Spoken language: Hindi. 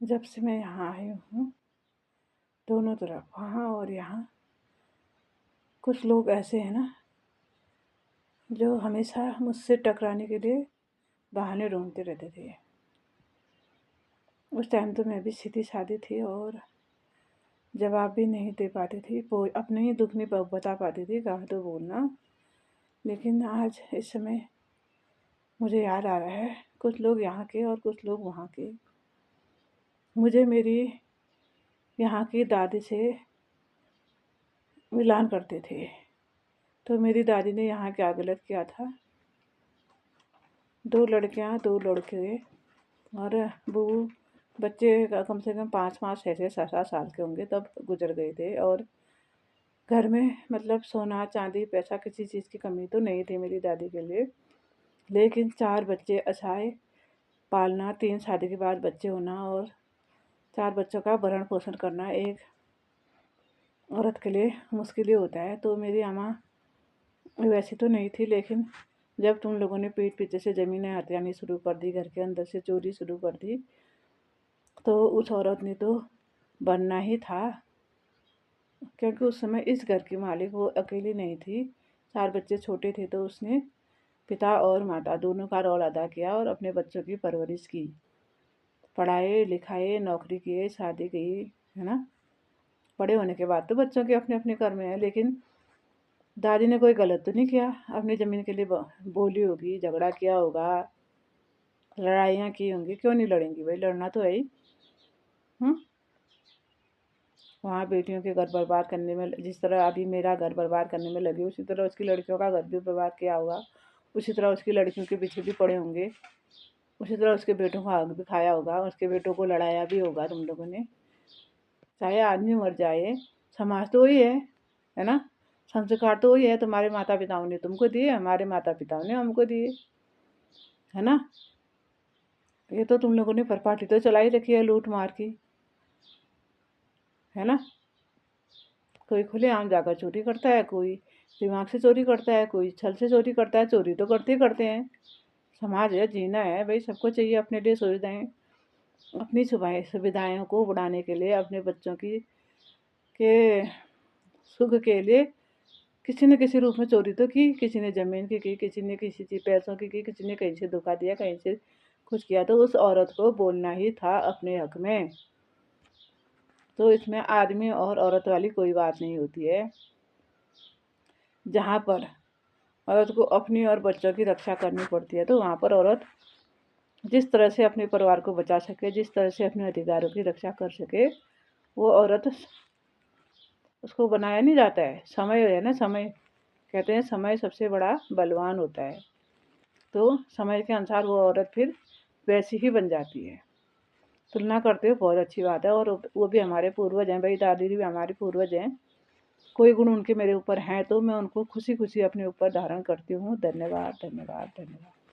जब से मैं यहाँ आई हूँ, दोनों तरफ वहाँ और यहाँ कुछ लोग ऐसे हैं ना, जो हमेशा मुझसे टकराने के लिए बहाने ढूंढते रहते थे। उस टाइम तो मैं भी सीधी-सादी थी और जवाब भी नहीं दे पाती थी, अपने ही दुःख नहीं बता पाती थी, कहाँ तो बोलना। लेकिन आज इस समय मुझे याद आ रहा है, कुछ लोग यहाँ के और कुछ लोग वहाँ के। मुझे मेरी यहाँ की दादी से मिलान करते थे। तो मेरी दादी ने यहाँ क्या गलत किया था? 2 लड़कियाँ, 2 लड़के और वो बच्चे कम से कम 5-5, 6-6, 7-7 साल के होंगे तब गुज़र गए थे। और घर में मतलब सोना, चाँदी, पैसा किसी चीज़ की कमी तो नहीं थी मेरी दादी के लिए। लेकिन 4 बच्चे अछाए पालना, 3 शादी के बाद बच्चे होना और 4 बच्चों का भरण-पोषण करना एक औरत के लिए मुश्किल ही होता है। तो मेरी अम्मा वैसी तो नहीं थी, लेकिन जब तुम लोगों ने पीठ पीछे से ज़मीनें हथियानी शुरू कर दी, घर के अंदर से चोरी शुरू कर दी, तो उस औरत ने तो बनना ही था। क्योंकि उस समय इस घर की मालिक वो अकेली नहीं थी, 4 बच्चे छोटे थे, तो उसने पिता और माता दोनों का रोल अदा किया और अपने बच्चों की परवरिश की। पढ़ाए, लिखाए, नौकरी किए, शादी की, है ना? बड़े होने के बाद तो बच्चों के अपने-अपने कर्म हैं, लेकिन दादी ने कोई गलत तो नहीं किया। अपनी ज़मीन के लिए बोली होगी, झगड़ा किया होगा, लड़ाइयाँ की होंगी, क्यों नहीं लड़ेंगी भाई? लड़ना तो है ही। हुँ? वहाँ बेटियों के घर बर्बाद करने में, जिस तरह अभी मेरा घर बर्बाद करने में लगी, उसी तरह उसकी लड़कियों का घर भी बर्बाद किया होगा। उसी तरह उसकी लड़कियों के पीछे भी पड़े होंगे। उसी तरह उसके बेटों को आग भी खाया होगा, उसके बेटों को लड़ाया भी होगा तुम लोगों ने। चाहे आदमी मर जाए, समाज तो वही है ना? संस्कार तो वही है, तुम्हारे माता-पिताओं ने तुमको दिए, हमारे माता-पिताओं ने हमको दिए, है ना? ये तो तुम लोगों ने प्रॉपर्टी तो चला ही रखी है लूट-मार की, है ना? कोई खुलेआम जाकर चोरी करता है, कोई दिमाग से चोरी करता है, कोई छल से चोरी करता है, चोरी तो करते ही करते हैं। समाज है, जीना है भई, सबको चाहिए अपने लिए सुविधाएँ। अपनी सुविधाओं को बढ़ाने के लिए, अपने बच्चों की के सुख के लिए किसी न किसी रूप में चोरी तो की, किसी ने ज़मीन की, किसी ने किसी चीज़ पैसों की, किसी ने कहीं से धोखा दिया, कहीं से कुछ किया, तो उस औरत को बोलना ही था अपने हक में। तो इसमें आदमी और औरत वाली कोई बात नहीं होती है। जहाँ पर औरत को अपनी और बच्चों की रक्षा करनी पड़ती है, तो वहाँ पर औरत जिस तरह से अपने परिवार को बचा सके, जिस तरह से अपने अधिकारों की रक्षा कर सके, वो औरत उसको बनाया नहीं जाता है। समय है ना, समय कहते हैं समय सबसे बड़ा बलवान होता है। तो समय के अनुसार वो औरत फिर वैसी ही बन जाती है। तुलना करते हो बहुत अच्छी बात है, और वो भी हमारे पूर्वज हैं भाई, दादी भी हमारे पूर्वज हैं। कोई गुण उनके मेरे ऊपर हैं तो मैं उनको खुशी-खुशी अपने ऊपर धारण करती हूँ। धन्यवाद, धन्यवाद, धन्यवाद।